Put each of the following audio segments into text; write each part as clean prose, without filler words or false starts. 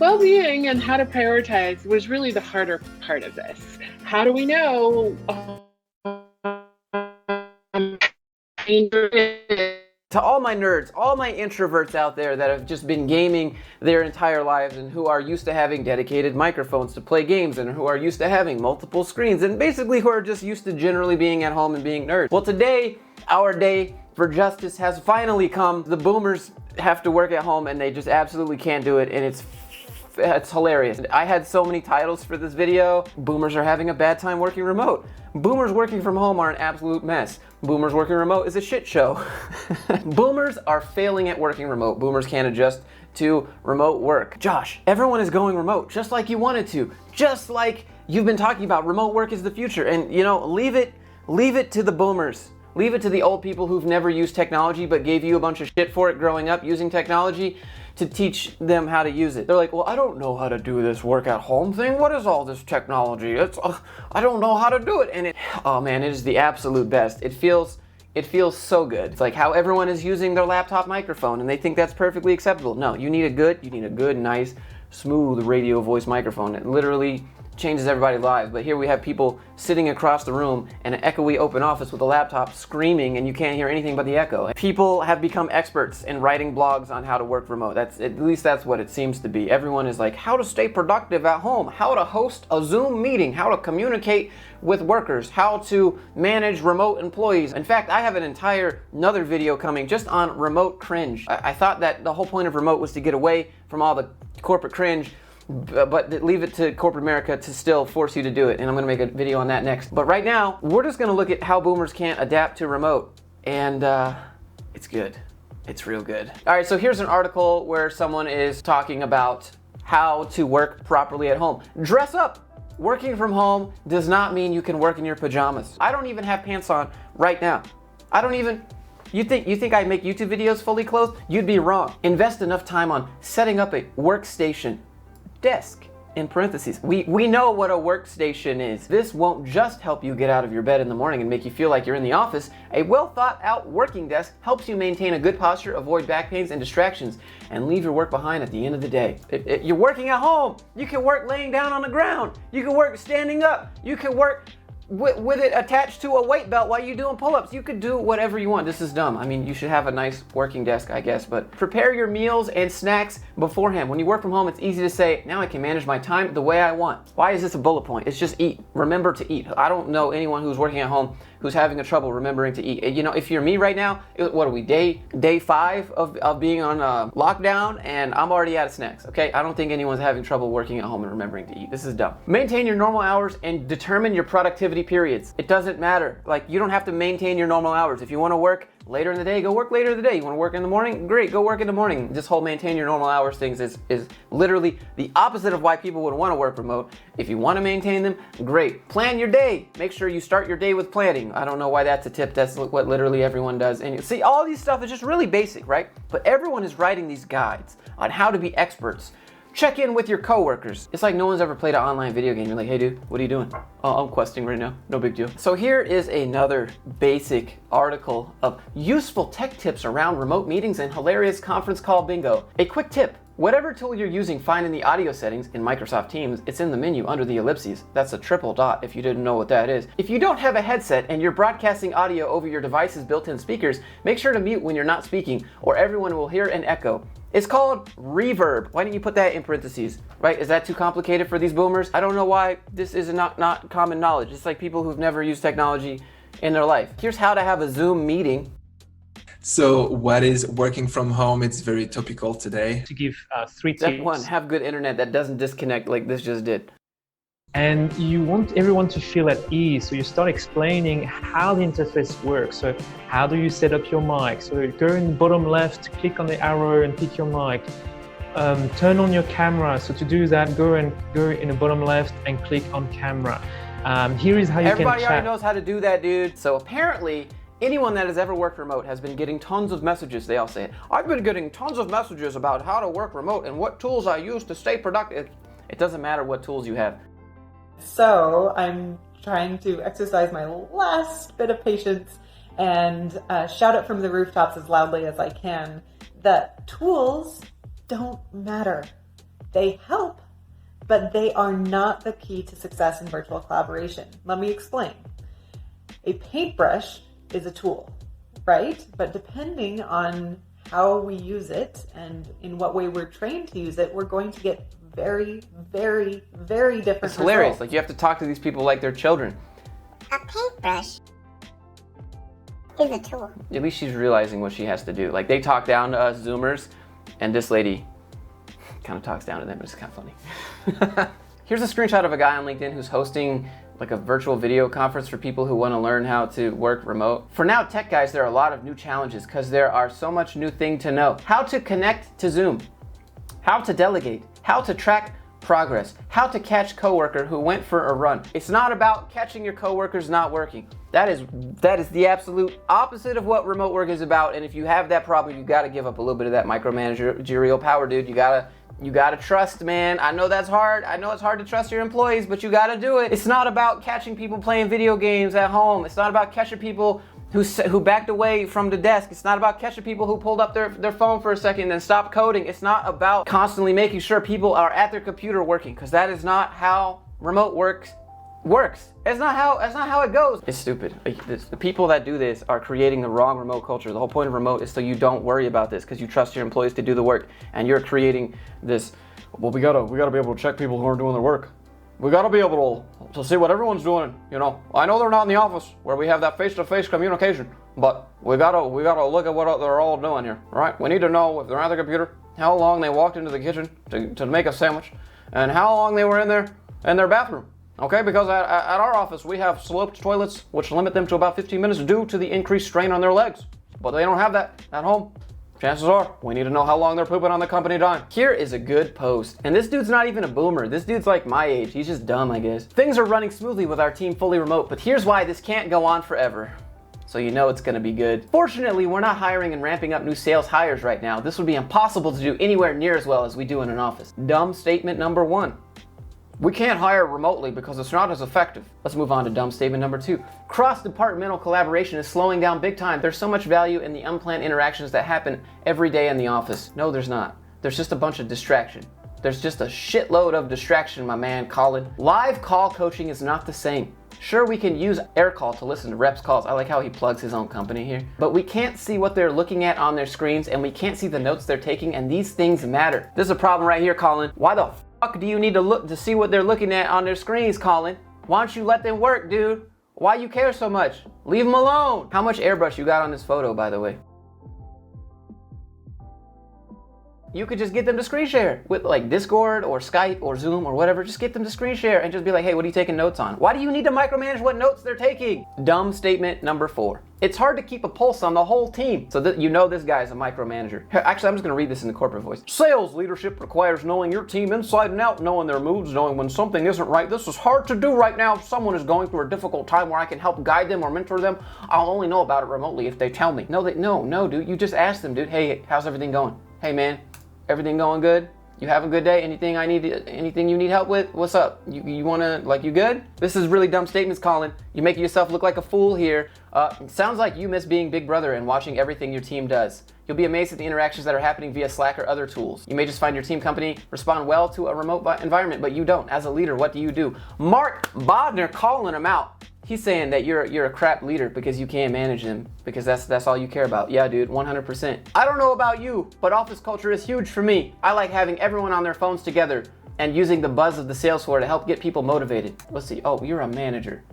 Well-being and how to prioritize was really the harder part of this. How do we know? To all my nerds, all my introverts out there that have just been gaming their entire lives and who are used to having dedicated microphones to play games and who are used to having multiple screens and basically who are just used to generally being at home and being nerds. Well, today, our day for justice has finally come. The boomers have to work at home and they just absolutely can't do it, and it's hilarious. I had so many titles for this video. Boomers are having a bad time working remote. Boomers working from home are an absolute mess. Boomers working remote is a shit show. Boomers are failing at working remote. Boomers can't adjust to remote work. Josh, everyone is going remote just like you wanted to. Just like you've been talking about, remote work is the future. And you know, leave it to the boomers. Leave it to the old people who've never used technology but gave you a bunch of shit for it growing up using technology to teach them how to use it. They're like, well, I don't know how to do this work at home thing. What is all this technology? I don't know how to do it. And oh man, it is the absolute best. It feels so good. It's like how everyone is using their laptop microphone and they think that's perfectly acceptable. No, you need a good, nice, smooth radio voice microphone. It literally changes everybody's lives. But here we have people sitting across the room in an echoey open office with a laptop screaming and you can't hear anything but the echo. People have become experts in writing blogs on how to work remote. At least that's what it seems to be. Everyone is like, how to stay productive at home, how to host a Zoom meeting, how to communicate with workers, how to manage remote employees. In fact, I have another video coming just on remote cringe. I thought that the whole point of remote was to get away from all the corporate cringe, but leave it to corporate America to still force you to do it, and I'm gonna make a video on that next. But right now, we're just gonna look at how boomers can't adapt to remote, and it's good. It's real good. All right, so here's an article where someone is talking about how to work properly at home. Dress up. Working from home does not mean you can work in your pajamas. I don't even have pants on right now. You think I make YouTube videos fully clothed? You'd be wrong. Invest enough time on setting up a workstation. Desk, in parentheses. We know what a workstation is. This won't just help you get out of your bed in the morning and make you feel like you're in the office. A well thought out working desk helps you maintain a good posture, avoid back pains and distractions, and leave your work behind at the end of the day. If you're working at home, you can work laying down on the ground. You can work standing up. You can work with it attached to a weight belt while you're doing pull-ups. You could do whatever you want. This is dumb. I mean, you should have a nice working desk, I guess, but prepare your meals and snacks beforehand. When you work from home, it's easy to say, now I can manage my time the way I want. Why is this a bullet point? It's just eat. Remember to eat. I don't know anyone who's working at home who's having a trouble remembering to eat. You know, if you're me right now, what are we, day 5 of being on lockdown, and I'm already out of snacks, okay? I don't think anyone's having trouble working at home and remembering to eat. This is dumb. Maintain your normal hours and determine your productivity periods. It doesn't matter. Like, you don't have to maintain your normal hours. If you want to work later in the day, go work later in the day. You want to work in the morning? Great, go work in the morning. This whole maintain your normal hours things is literally the opposite of why people would want to work remote. If you want to maintain them, great. Plan your day. Make sure you start your day with planning. I don't know why that's a tip. That's what literally everyone does. And you see, all these stuff is just really basic, right? But everyone is writing these guides on how to be experts. Check in with your coworkers. It's like no one's ever played an online video game. You're like, hey dude, what are you doing? Oh, I'm questing right now. No big deal. So here is another basic article of useful tech tips around remote meetings and hilarious conference call bingo. A quick tip. Whatever tool you're using, find in the audio settings in Microsoft Teams, it's in the menu under the ellipses. That's a triple dot if you didn't know what that is. If you don't have a headset and you're broadcasting audio over your device's built-in speakers, make sure to mute when you're not speaking or everyone will hear an echo. It's called reverb. Why didn't you put that in parentheses, right? Is that too complicated for these boomers? I don't know why this is not common knowledge. It's like people who've never used technology in their life. Here's how to have a Zoom meeting. So what is working from home? It's very topical today. To give 3 tips. Step 1, have good internet that doesn't disconnect like this just did. And you want everyone to feel at ease, so you start explaining how the interface works. So how do you set up your mic? So go in the bottom left, click on the arrow and pick your mic. Turn on your camera. So to do that, go in the bottom left and click on camera. Here is how you can chat. Everybody already knows how to do that, dude. So apparently, anyone that has ever worked remote has been getting tons of messages. They all say it. I've been getting tons of messages about how to work remote and what tools I use to stay productive. It doesn't matter what tools you have. So I'm trying to exercise my last bit of patience and shout it from the rooftops as loudly as I can that tools don't matter. They help, but they are not the key to success in virtual collaboration. Let me explain. A paintbrush is a tool, right? But depending on how we use it and in what way we're trained to use it, we're going to get very, very, very different It's hilarious. results. Like, you have to talk to these people like they're children. A paintbrush is a tool. At least she's realizing what she has to do. Like, they talk down to us Zoomers, and this lady kind of talks down to them. It's kind of funny. Here's a screenshot of a guy on LinkedIn who's hosting like a virtual video conference for people who want to learn how to work remote. For now, tech guys, there are a lot of new challenges because there are so much new thing to know. How to connect to Zoom, how to delegate, how to track progress, how to catch coworker who went for a run. It's not about catching your coworkers not working. That is the absolute opposite of what remote work is about. And if you have that problem, you got to give up a little bit of that micromanagerial power, dude. You gotta trust, man. I know that's hard. I know it's hard to trust your employees, but you gotta do it. It's not about catching people playing video games at home. It's not about catching people who backed away from the desk. It's not about catching people who pulled up their phone for a second and then stopped coding. It's not about constantly making sure people are at their computer working, because that is not how remote works. It's not how it goes. It's stupid. The people that do this are creating the wrong remote culture. The whole point of remote is so you don't worry about this, because you trust your employees to do the work, and you're creating this. Well, we gotta be able to check people who aren't doing their work. We gotta be able to see what everyone's doing. You know, I know they're not in the office where we have that face-to-face communication, but we gotta look at what they're all doing here, right? We need to know if they're at the computer, how long they walked into the kitchen to make a sandwich, and how long they were in their bathroom. Okay, because at our office we have sloped toilets which limit them to about 15 minutes due to the increased strain on their legs. But they don't have that at home. Chances are, we need to know how long they're pooping on the company dime. Here is a good post. And this dude's not even a boomer. This dude's like my age. He's just dumb, I guess. Things are running smoothly with our team fully remote, but here's why this can't go on forever. So you know it's gonna be good. Fortunately, we're not hiring and ramping up new sales hires right now. This would be impossible to do anywhere near as well as we do in an office. Dumb statement number 1. We can't hire remotely because it's not as effective. Let's move on to dumb statement number 2. Cross-departmental collaboration is slowing down big time. There's so much value in the unplanned interactions that happen every day in the office. No, there's not. There's just a bunch of distraction. There's just a shitload of distraction, my man, Colin. Live call coaching is not the same. Sure, we can use AirCall to listen to reps' calls. I like how he plugs his own company here. But we can't see what they're looking at on their screens, and we can't see the notes they're taking, and these things matter. There's a problem right here, Colin. Why the fuck do you need to look to see what they're looking at on their screens, Colin? Why don't you let them work, dude? Why you care so much? Leave them alone. How much airbrush you got on this photo, by the way? You could just get them to screen share with like Discord or Skype or Zoom or whatever. Just get them to screen share and just be like, hey, what are you taking notes on? Why do you need to micromanage what notes they're taking? Dumb statement number 4. It's hard to keep a pulse on the whole team. So that you know this guy is a micromanager. Actually, I'm just gonna read this in the corporate voice. Sales leadership requires knowing your team inside and out, knowing their moods, knowing when something isn't right. This is hard to do right now. If someone is going through a difficult time where I can help guide them or mentor them, I'll only know about it remotely if they tell me. No, dude. You just ask them, dude. Hey, how's everything going? Hey, man. Everything going good? You have a good day? Anything you need help with? What's up? You wanna, like, you good? This is really dumb statements, Colin. You're making yourself look like a fool here. It sounds like you miss being big brother and watching everything your team does. You'll be amazed at the interactions that are happening via Slack or other tools. You may just find your team company respond well to a remote environment, but you don't. As a leader, what do? Mark Bodner calling him out. He's saying that you're a crap leader because you can't manage them, because that's all you care about. Yeah, dude, 100%. I don't know about you, but office culture is huge for me. I like having everyone on their phones together and using the buzz of the sales floor to help get people motivated. Let's see. Oh, you're a manager.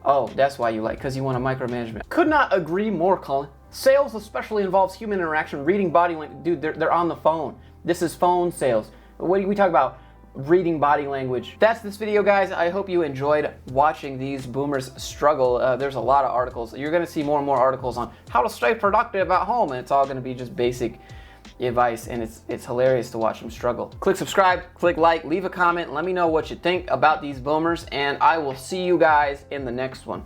Oh, that's why you like, because you want a micromanagement. Could not agree more, Colin. Sales especially involves human interaction, reading body language. Dude, they're on the phone. This is phone sales. What do we talk about? Reading body language. That's this video, guys. I hope you enjoyed watching these boomers struggle. There's a lot of articles. You're gonna see more and more articles on how to stay productive at home, and it's all gonna be just basic advice, and it's hilarious to watch them struggle. Click subscribe, click like, leave a comment, let me know what you think about these boomers, and I will see you guys in the next one.